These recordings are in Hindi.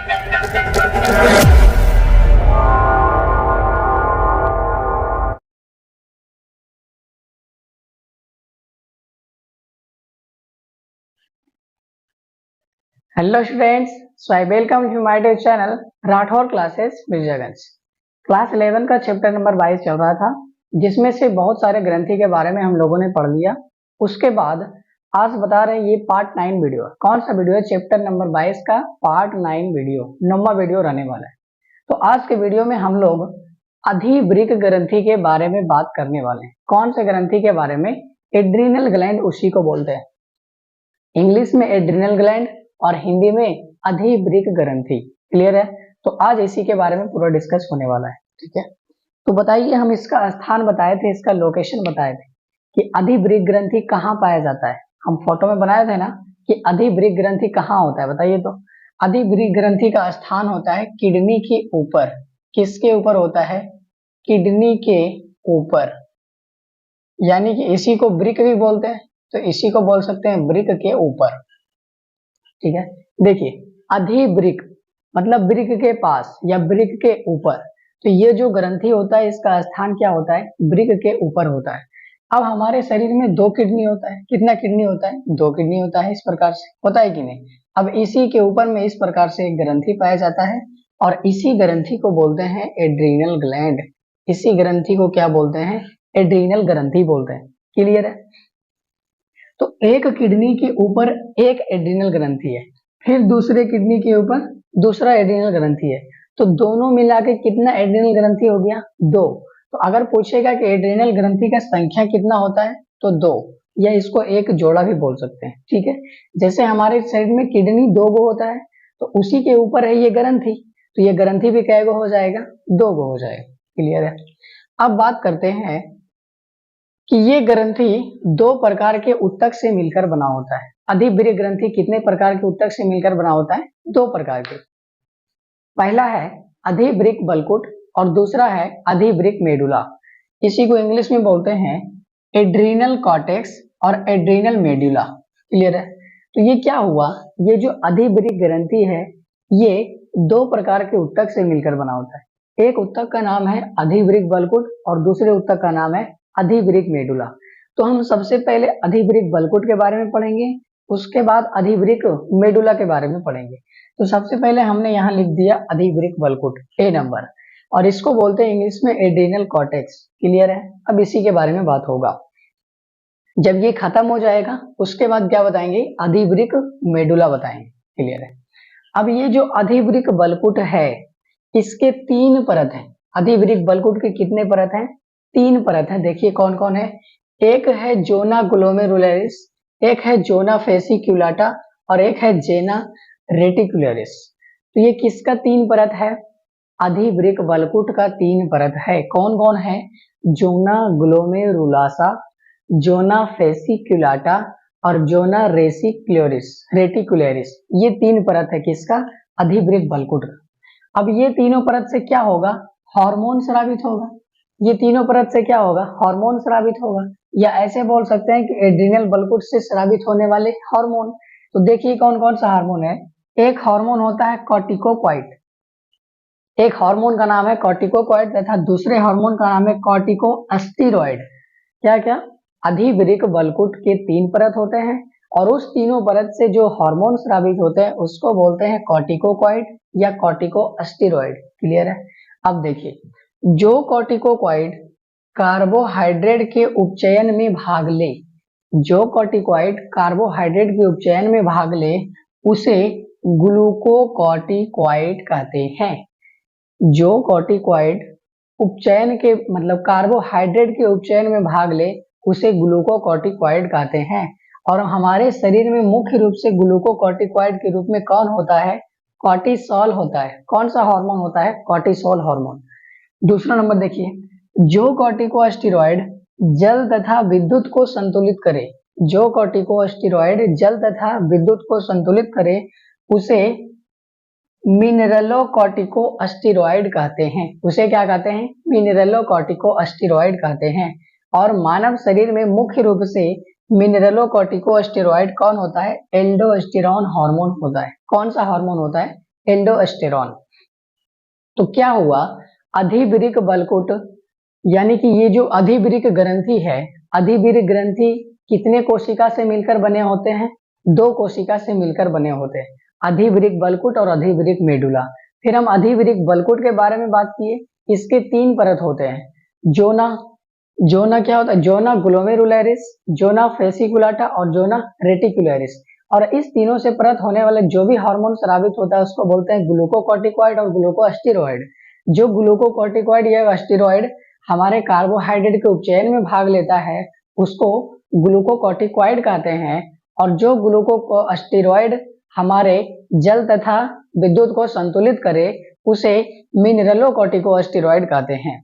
Hello students, so I welcome you my dear channel Rathore classes Mirzaganj. Class 11 का चैप्टर नंबर 22 चल रहा था, जिसमें से बहुत सारे ग्रंथि के बारे में हम लोगों ने पढ़ लिया। उसके बाद आज बता रहे हैं ये पार्ट 9 वीडियो। कौन सा वीडियो है? चैप्टर नंबर 22 का पार्ट 9 वीडियो, 9वां वीडियो रहने वाला है। तो आज के वीडियो में हम लोग अधिवृक्क ग्रंथि के बारे में बात करने वाले हैं। कौन से ग्रंथि के बारे में? एड्रिनल ग्लैंड, उसी को बोलते हैं। इंग्लिश में एड्रिनल ग्लैंड और हिंदी में अधिवृक्क ग्रंथि। क्लियर है? तो आज इसी के बारे में पूरा डिस्कस होने वाला है। ठीक है, तो बताइए, हम इसका स्थान बताए थे, इसका लोकेशन बताए थे कि अधिवृक्क ग्रंथि कहाँ पाया जाता है। हम फोटो में बनाए थे ना कि अधिवृक्क ग्रंथि कहाँ होता है, बताइए तो। अधिवृक्क ग्रंथि का स्थान होता है किडनी के ऊपर। किसके ऊपर होता है? किडनी के ऊपर, यानी कि इसी को वृक्क भी बोलते हैं, तो इसी को बोल सकते हैं वृक्क के ऊपर। ठीक है, देखिए, अधिवृक्क मतलब वृक्क के पास या वृक्क के ऊपर। तो ये जो ग्रंथि होता है, इसका स्थान क्या होता है? वृक्क के ऊपर होता है। अब हमारे शरीर में 2 किडनी होता है। कितना किडनी होता है? 2 किडनी होता है। इस प्रकार से होता है कि नहीं? अब इसी के ऊपर में इस प्रकार से एक ग्रंथि पाया जाता है और इसी ग्रंथि को बोलते हैं एड्रीनल ग्लैंड। इसी ग्रंथि को क्या बोलते हैं? एड्रीनल ग्रंथि बोलते हैं। क्लियर है? तो एक किडनी के ऊपर एक एड्रिनल ग्रंथि है, फिर दूसरे किडनी के ऊपर दूसरा एड्रिनल ग्रंथि है। तो दोनों मिला के कितना एड्रिनल ग्रंथि हो गया? 2। तो अगर पूछेगा कि एड्रिनल ग्रंथि का संख्या कितना होता है, तो 2, या इसको एक जोड़ा भी बोल सकते हैं। ठीक है, जैसे हमारे शरीर में किडनी 2 गो होता है, तो उसी के ऊपर है ये ग्रंथि, तो ये ग्रंथि भी कै गो हो जाएगा? 2 गो हो जाएगा। क्लियर है? अब बात करते हैं कि ये ग्रंथि 2 प्रकार के ऊतक से मिलकर बना होता है। अधिवृक्क ग्रंथि कितने प्रकार के ऊतक से मिलकर बना होता है? 2 प्रकार के। पहला है अधिवृक्क बलकुट और दूसरा है अधिवृक्क मेडुला। इसी को इंग्लिश में बोलते हैं एड्रीनल कॉर्टेक्स और एड्रीनल मेडुला। क्लियर है? तो ये क्या हुआ, ये जो अधिवृक्क ग्रंथि है, ये 2 प्रकार के ऊतक से मिलकर बना होता है। एक ऊतक का नाम है अधिवृक्क बलकुट और दूसरे ऊतक का नाम है अधिवृक्क मेडुला। तो हम सबसे पहले अधिवृक्क बलकुट के बारे में पढ़ेंगे, उसके बाद अधिवृक्क मेडुला के बारे में पढ़ेंगे। तो सबसे पहले हमने यहाँ लिख दिया अधिवृक्क बलकुट, ए नंबर, और इसको बोलते हैं इंग्लिश में एड्रीनल कॉर्टेक्स। क्लियर है? अब इसी के बारे में बात होगा। जब ये खत्म हो जाएगा उसके बाद क्या बताएंगे? अधिवृक्क मेडुला बताएंगे। क्लियर है? अब ये जो अधिवृक्क बलकुट है, इसके 3 परत है। अधिवृक्क बलकुट के कितने परत हैं? 3 परत है। देखिए कौन कौन है। एक है जोना ग्लोमेरुलरिस, एक है जोना फेसिक्युलाटा और एक है जेना रेटिकुलरिस। तो ये किसका 3 परत है? अधिवृक्क बलकुट का 3 परत है। कौन कौन है? जोना ग्लोमेरुलासा, जोना फेसिक्युलाटा और जोना रेटिकुलरिस। ये 3 परत है किसका? अधिवृक्क बलकुट का। अब ये तीनों परत से क्या होगा? हार्मोन स्रावित होगा। ये तीनों परत से क्या होगा? हार्मोन स्रावित होगा, या ऐसे बोल सकते हैं कि एड्रिनल बलकुट से स्रावित होने वाले हार्मोन। तो देखिए कौन कौन सा हार्मोन है। एक हार्मोन होता है कॉर्टिकोकॉइड, एक हार्मोन का नाम है कॉर्टिकोकॉइड, तथा दूसरे हार्मोन का नाम है कॉर्टिकोस्टेरॉइड। क्या क्या? अधिवृक्क बलकुट के 3 परत होते हैं और उस तीनों परत से जो हार्मोन स्रावित होते हैं उसको बोलते हैं कॉर्टिकोकॉइड या कॉर्टिकोस्टेरॉइड। क्लियर है? अब देखिए, जो कॉर्टिकोकॉइड कार्बोहाइड्रेट के उपचयन में भाग ले, जो कॉर्टिकॉइड कार्बोहाइड्रेट के उपचयन में भाग ले, उसे ग्लूकोकॉर्टिकॉइड कहते हैं। जो कॉर्टिकॉइड उपचयन के मतलब कार्बोहाइड्रेट के उपचयन में भाग ले, उसे ग्लूकोकॉर्टिकॉइड कहते हैं। और हमारे शरीर में मुख्य रूप से ग्लूकोकॉर्टिकॉइड के रूप में कौन होता है? कॉर्टिसोल होता है। कौन सा हार्मोन होता है? Cortisol hormone. दूसरा नंबर देखिए, जो कॉर्टिकोस्टेरॉइड जल तथा विद्युत को संतुलित करे, जो कॉर्टिकोस्टेरॉइड जल तथा विद्युत को संतुलित करे, उसे मिनरलोकॉर्टिकोस्टेरॉइड कहते हैं। उसे क्या कहते हैं? मिनरलोकॉर्टिकोस्टेरॉइड कहते हैं। और मानव शरीर में मुख्य रूप से मिनरलोकॉर्टिकोस्टेरॉइड कौन होता है? एल्डोस्टेरॉन हार्मोन होता है। कौन सा हार्मोन होता है? एल्डोस्टेरॉन। तो क्या हुआ, अधिवृक्क बलकुट यानी कि ये जो अधिवृक्क ग्रंथि है, अधिवृक्क ग्रंथि कितने कोशिका से मिलकर बने होते हैं? 2 कोशिका से मिलकर बने होते हैं, अधिवृक्क बलकुट और अधिवृक्क मेडुला। फिर हम अधिवृक्क बलकुट के बारे में बात किए, इसके 3 परत होते हैं, जोना, जोना क्या होता है, जोना ग्लोमेरुलरिस, जोना फेसिकुलाटा और जोना रेटिकुलरिस। और इस तीनों से परत होने वाले जो भी हार्मोन स्रावित होता है उसको बोलते हैं ग्लूकोकॉर्टिकॉइड और ग्लूकोस्टेरॉइड। जो ग्लूकोकॉर्टिकॉइड या स्टेरॉइड हमारे कार्बोहाइड्रेट के उपचयन में भाग लेता है उसको ग्लूकोकॉर्टिकॉइड कहते हैं, और जो ग्लूकोस्टेरॉइड हमारे जल तथा विद्युत को संतुलित करे उसे मिनरलोकॉर्टिकोस्टेरॉइड कहते हैं।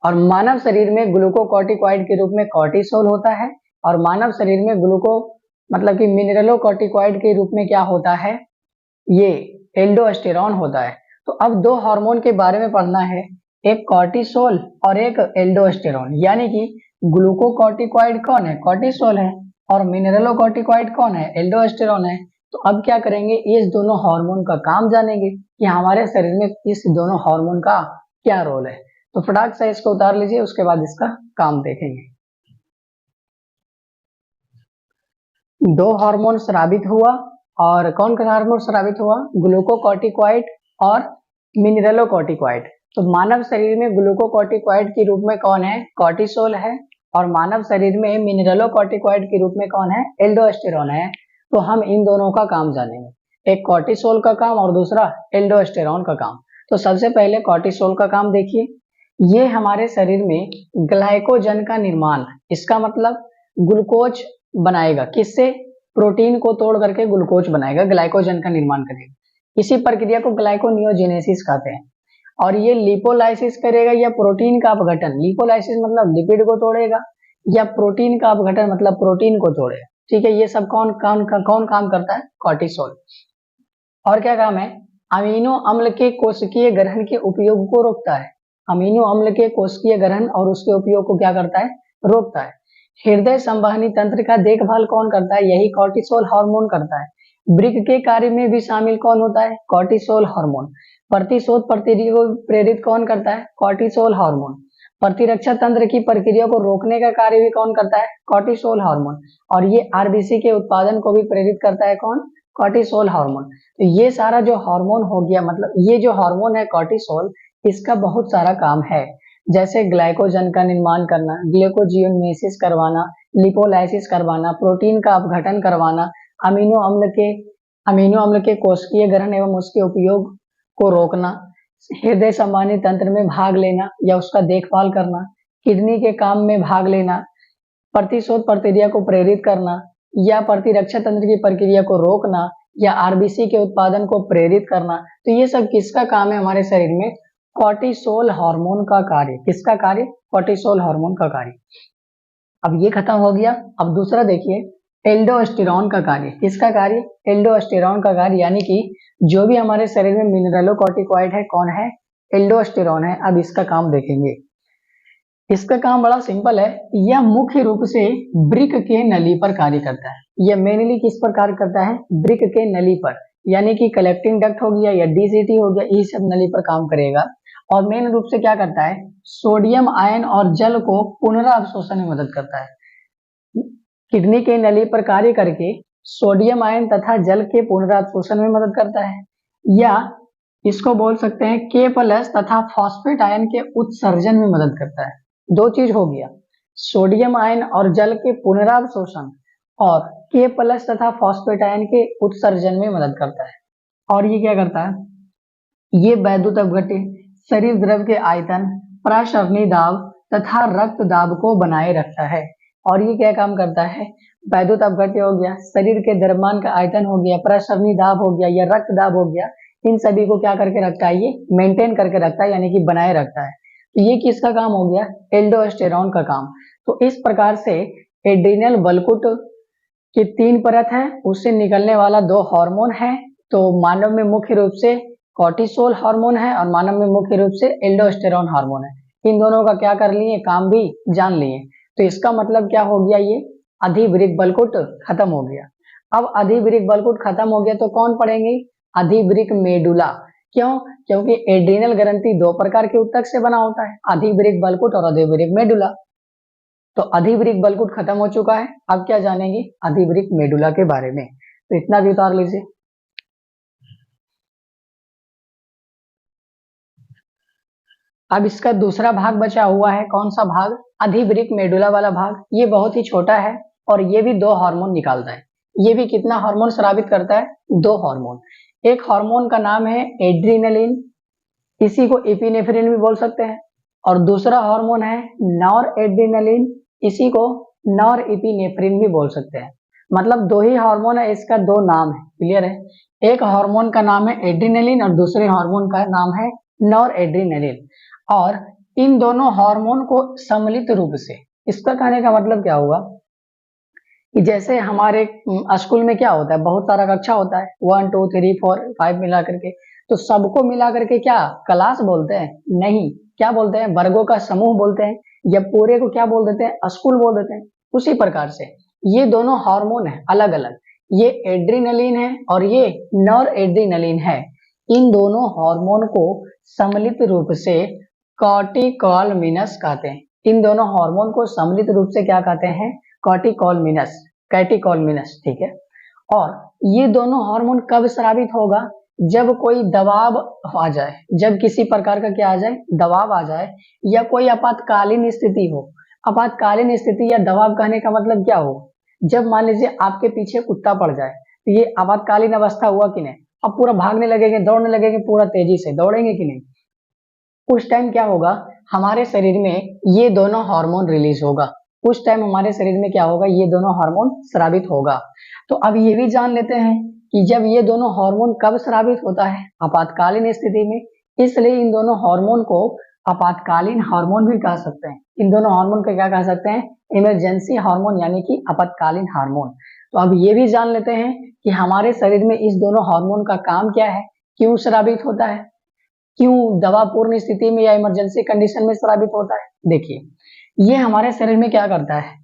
और मानव शरीर में ग्लूकोकॉर्टिकॉइड के रूप में कॉर्टिसोल होता है, और मानव शरीर में ग्लूको मतलब कि मिनरलोकॉर्टिकॉइड के रूप में क्या होता है, ये एल्डोस्टेरॉन होता है। तो अब 2 हार्मोन के बारे में पढ़ना है, एक कॉर्टिसोल और एक एल्डोस्टेरॉन। यानी कि ग्लूकोकॉर्टिकॉइड कौन है, कॉर्टिसोल है, और मिनरलोकॉर्टिकॉइड कौन है, एल्डोस्टेरॉन है। तो अब क्या करेंगे, इस दोनों हार्मोन का काम जानेंगे कि हमारे शरीर में इस दोनों हार्मोन का क्या रोल है। तो फटाक से इसको उतार लीजिए, उसके बाद इसका काम देखेंगे। 2 हार्मोन स्रावित हुआ, और कौन सा हार्मोन स्रावित हुआ, ग्लूकोकॉर्टिकॉइड और मिनरलोकॉर्टिकॉइड। तो मानव शरीर में ग्लूकोकॉर्टिकॉइड के रूप में कौन है, कॉर्टिसोल है, और मानव शरीर में मिनरलोकॉर्टिकॉइड के रूप में कौन है, एल्डोस्टेरॉन है। तो हम इन दोनों का काम जानेंगे, एक कॉर्टिसोल का काम और दूसरा एल्डोस्टेरॉन का काम। तो सबसे पहले कॉर्टिसोल का काम देखिए, ये हमारे शरीर में ग्लाइकोजन का निर्माण, इसका मतलब ग्लूकोज बनाएगा, किससे, प्रोटीन को तोड़ करके ग्लूकोज बनाएगा, ग्लाइकोजन का निर्माण करेगा। इसी प्रक्रिया को ग्लाइकोनियोजेनेसिस कहते हैं। और ये लिपोलाइसिस करेगा या प्रोटीन का अपघटन, लिपोलाइसिस मतलब लिपिड को तोड़ेगा, या प्रोटीन का अपघटन मतलब प्रोटीन को तोड़ेगा। ठीक है, ये सब कौन काम करता है, कॉर्टिसोल। और क्या काम है, अमीनो अम्ल के कोशिकीय ग्रहण के उपयोग को रोकता है, अमीनो अम्ल के कोशिकीय ग्रहण और उसके उपयोग को क्या करता है, रोकता है। हृदय संवहनी तंत्र का देखभाल कौन करता है, यही कॉर्टिसोल हार्मोन करता है। वृक्क के कार्य में भी शामिल कौन होता है, कॉर्टिसोल हार्मोन। प्रतिशोध प्रक्रिया को प्रेरित कौन करता है, कॉर्टिसोल हार्मोन। प्रतिरक्षा तंत्र की प्रक्रिया को रोकने का कार्य भी कौन करता है, कॉर्टिसोल हार्मोन। और ये आरबीसी के उत्पादन को भी प्रेरित करता है कौन, कॉर्टिसोल हार्मोन। तो ये सारा जो हार्मोन हो गया, मतलब ये जो हार्मोन है कॉर्टिसोल, इसका बहुत सारा काम है, जैसे ग्लाइकोजन का निर्माण करना, ग्लूकोजियोनेसिस करवाना, लिपोलाइसिस करवाना, प्रोटीन का अपघटन करवाना, अमीनो अम्ल के कोशिकीय ग्रहण एवं उसके उपयोग को रोकना, हृदय संवहनी तंत्र में भाग लेना या उसका देखभाल करना, किडनी के काम में भाग लेना, प्रतिशोध प्रक्रिया को प्रेरित करना या प्रतिरक्षा तंत्र की प्रक्रिया को रोकना, या आरबीसी के उत्पादन को प्रेरित करना। तो ये सब किसका काम है हमारे शरीर में, कॉर्टिसोल हार्मोन का कार्य। किसका कार्य, कॉर्टिसोल हार्मोन का कार्य। अब ये खत्म हो गया। अब दूसरा देखिए, एल्डोस्टेरॉन का कार्य। किसका कार्य, एल्डोस्टेरॉन का कार्य, यानी कि जो भी हमारे शरीर में मिनरलोकॉर्टिकॉइड है कौन है, एल्डोस्टेरॉन है। अब इसका काम देखेंगे। इसका काम बड़ा सिंपल है, यह मुख्य रूप से वृक्क के नली पर कार्य करता है। यह मेनली किस पर कार्य करता है, वृक्क के नली पर, यानी कि कलेक्टिंग डक्ट हो गया या डीसीटी हो गया, ये सब नली पर काम करेगा। और मेन रूप से क्या करता है, सोडियम आयन और जल को पुनरावशोषण में मदद करता है। किडनी के नली पर कार्य करके सोडियम आयन तथा जल के पुनरावशोषण में मदद करता है, या इसको बोल सकते हैं K+ तथा फॉस्फेट आयन के उत्सर्जन में मदद करता है। 2 चीज हो गया, सोडियम आयन और जल के पुनरावशोषण, और K+ तथा फॉस्फेट आयन के उत्सर्जन में मदद करता है। और ये क्या करता है, ये वैद्युत अपघट्य, शरीर द्रव के आयतन, प्रसरणी दाब तथा रक्त दाब को बनाए रखता है। और ये क्या काम करता है, वैद्युत अपघट्य हो गया, शरीर के द्रव्यमान का आयतन हो गया, प्रसरणी दाब हो गया या रक्त दाब हो गया, इन सभी को क्या करके रखता है, ये मेंटेन करके रखता है, यानी कि बनाए रखता है। तो ये किसका काम हो गया, एल्डोस्टेरॉन का काम। तो इस प्रकार से एड्रिनल बलकुट की 3 परत है, उससे निकलने वाला 2 हार्मोन है। तो मानव में मुख्य रूप से कॉर्टिसोल हार्मोन है और मानव में मुख्य रूप से एल्डोस्टेरॉन हार्मोन है। इन दोनों का क्या कर लिए, काम भी जान लिए। तो इसका मतलब क्या हो गया, ये अधिवृक्क बलकुट खत्म हो गया। अब अधिवृक्क बलकुट खत्म हो गया तो कौन पढ़ेंगे, अधिवृक्क मेडुला। क्यों? क्योंकि एड्रिनल ग्रंथि दो प्रकार के ऊतक से बना होता है, अधिवृक्क बलकुट और अधिवृक्क मेडुला। तो अधिवृक्क बलकुट खत्म हो चुका है, अब क्या जानेंगे अधिवृक्क मेडुला के बारे में। तो इतना भी उतार लीजिए। अब इसका दूसरा भाग बचा हुआ है, कौन सा भाग? अधिवृक्क मेडुला वाला भाग। ये बहुत ही छोटा है और ये भी दो हार्मोन निकालता है। ये भी कितना हार्मोन स्रावित करता है? दो हार्मोन। एक हार्मोन का नाम है एड्रिनलिन, इसी को एपिनेफ्रिन भी बोल सकते हैं, और दूसरा हार्मोन है नॉर एड्रिनलिन, इसी को नॉर एपिनेफ्रिन भी बोल सकते हैं। मतलब दो ही हार्मोन है, इसका दो नाम है। क्लियर है? एक हार्मोन का नाम है एड्रिनलिन और दूसरे हार्मोन का नाम है नॉर एड्रिनलिन। और इन दोनों हार्मोन को सम्मिलित रूप से, इसका कहने का मतलब क्या हुआ कि जैसे हमारे स्कूल में क्या होता है, बहुत सारा कक्षा होता है, 1 2 3 4 5 मिला करके, तो सबको मिला करके क्या क्लास बोलते हैं? नहीं, क्या बोलते हैं? वर्गों का समूह बोलते हैं, या पूरे को क्या बोल देते हैं? स्कूल बोल देते हैं। उसी प्रकार से ये दोनों हार्मोन है अलग अलग, ये एड्रिनलिन है और ये नॉर एड्रिनलिन है। इन दोनों हार्मोन को सम्मिलित रूप से कॉर्टिकॉलमिनस कहते हैं। इन दोनों हार्मोन को सम्मिलित रूप से क्या कहते हैं? कॉर्टिकॉलमिनस, कैटिकॉलमिनस। ठीक है। और ये दोनों हार्मोन कब स्रावित होगा? जब कोई दबाव आ जाए, जब किसी प्रकार का क्या आ जाए? दबाव आ जाए, या कोई आपातकालीन स्थिति हो। आपातकालीन स्थिति या दबाव कहने का मतलब क्या हो? जब मान लीजिए आपके पीछे कुत्ता पड़ जाए, तो ये आपातकालीन अवस्था हुआ कि नहीं? अब पूरा भागने लगेंगे, दौड़ने लगेंगे, पूरा तेजी से दौड़ेंगे कि नहीं? उस टाइम क्या होगा? हमारे शरीर में ये दोनों हार्मोन रिलीज होगा। उस टाइम हमारे शरीर में क्या होगा? ये दोनों हार्मोन स्रावित होगा। तो अब ये भी जान लेते हैं कि जब ये दोनों हार्मोन कब स्रावित होता है? आपातकालीन स्थिति में। इसलिए इन दोनों हार्मोन को आपातकालीन हार्मोन भी कह सकते हैं। इन दोनों हार्मोन को क्या कह सकते हैं? इमरजेंसी हार्मोन, यानी कि आपातकालीन हार्मोन। तो अब ये भी जान लेते हैं कि हमारे शरीर में इस दोनों हार्मोन का काम क्या है, क्यों स्रावित होता है, क्यों दबापूर्ण स्थिति में या इमरजेंसी कंडीशन में स्रावित होता है। देखिए, ये हमारे शरीर में क्या करता है?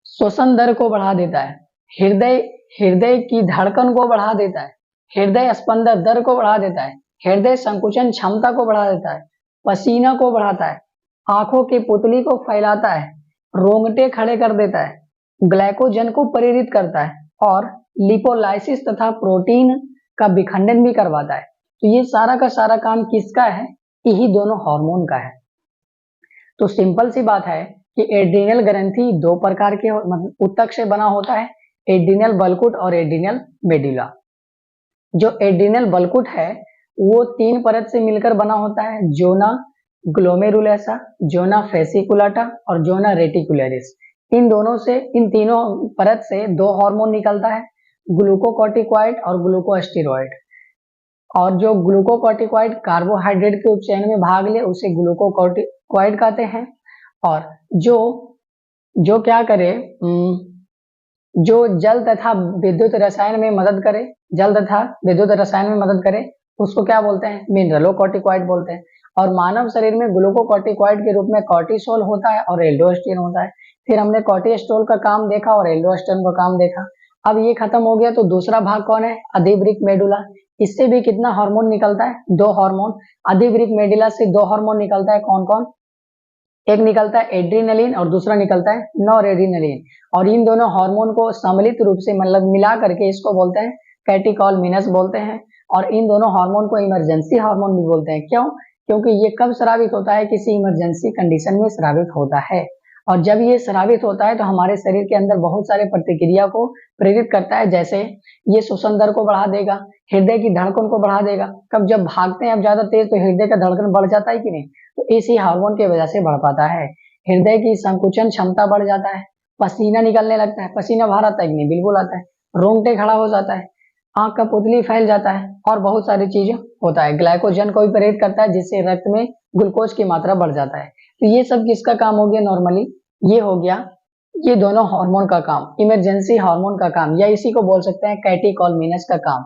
श्वसन दर को बढ़ा देता है, हृदय हृदय की धड़कन को बढ़ा देता है, हृदय स्पंदन दर को बढ़ा देता है, हृदय संकुचन क्षमता को बढ़ा देता है, पसीना को बढ़ाता है, आंखों की पुतली को फैलाता है, रोंगटे खड़े कर देता है, ग्लाइकोजन को प्रेरित करता है, और लिपोलाइसिस तथा प्रोटीन का विखंडन भी करवाता है। तो ये सारा का सारा काम किसका है? यही दोनों हार्मोन का है। तो सिंपल सी बात है कि एड्रिनल ग्रंथि दो प्रकार के मतलब ऊतक से बना होता है, एड्रिनल बलकुट और एड्रिनल मेडुला। जो एड्रिनल बलकुट है वो तीन परत से मिलकर बना होता है, जोना ग्लोमेरुलोसा, जोना फेसिकुलाटा और जोना रेटिकुलरिस। इन दोनों से, इन तीनों परत से दो हार्मोन निकलता है, ग्लूकोकॉर्टिकॉइड और ग्लूकोस्टेरॉइड। और जो ग्लूकोकॉर्टिकॉइड कार्बोहाइड्रेट के उपचयन में भाग ले उसे ग्लूकोकॉर्टिकॉइड कहते हैं। और जो जो क्या करे, जो जल तथा विद्युत रसायन में मदद करे, जल तथा विद्युत रसायन में मदद करे, उसको क्या बोलते हैं? मिनरलोकॉर्टिकॉइड बोलते हैं। और मानव शरीर में ग्लूकोकॉर्टिकॉइड के रूप में कॉर्टिसोल होता है और एल्डोस्टेरोन होता है। फिर हमने कॉर्टिसोल का काम देखा और एल्डोस्टेरोन का काम देखा। अब ये खत्म हो गया, तो दूसरा भाग कौन है? अधिवृक्क मेडुला। इससे भी कितना हार्मोन निकलता है? दो हार्मोन। अधिवृक्क मेडुला से दो हार्मोन निकलता है, कौन कौन? एक निकलता है एड्रिनलिन और दूसरा निकलता है नॉर एड्रिनलिन। और इन दोनों हार्मोन को सम्मिलित रूप से मतलब मिला करके इसको बोलते हैं कैटिकॉलमिनस बोलते हैं। और इन दोनों हार्मोन को इमरजेंसी हार्मोन भी बोलते हैं। क्यों? क्योंकि ये कब स्रावित होता है? किसी इमरजेंसी कंडीशन में स्रावित होता है। और जब ये स्रावित होता है तो हमारे शरीर के अंदर बहुत सारे प्रतिक्रिया को प्रेरित करता है। जैसे ये श्वसन दर को बढ़ा देगा, हृदय की धड़कन को बढ़ा देगा। कब जब भागते हैं आप ज्यादा तेज तो हृदय का धड़कन बढ़ जाता है कि नहीं? तो इसी हार्मोन की वजह से बढ़ पाता है। हृदय की संकुचन क्षमता बढ़ जाता है, पसीना निकलने लगता है। पसीना बाहर आता है कि नहीं? बिल्कुल आता है। रोंगटे खड़ा हो जाता है, आंख का पुतली फैल जाता है, और बहुत सारी चीजें होता है। ग्लाइकोजन को भी प्रेरित करता है जिससे रक्त में ग्लूकोज की मात्रा बढ़ जाता है। तो ये सब किसका काम हो गया? नॉर्मली ये हो गया ये दोनों हार्मोन का काम, इमरजेंसी हार्मोन का काम, या इसी को बोल सकते हैं कैटिकॉलमिनस का काम।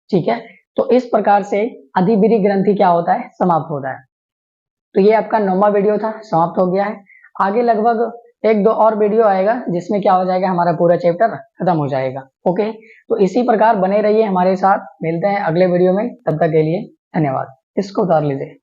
ठीक है। तो इस प्रकार से अधिवृक्क ग्रंथि क्या होता है? समाप्त होता है। तो ये आपका 9वां वीडियो था, समाप्त हो गया है। आगे लगभग एक दो और वीडियो आएगा जिसमें क्या हो जाएगा, हमारा पूरा चैप्टर खत्म हो जाएगा। ओके, तो इसी प्रकार बने रहिए हमारे साथ, मिलते हैं अगले वीडियो में, तब तक के लिए धन्यवाद। इसको उतार लीजिए।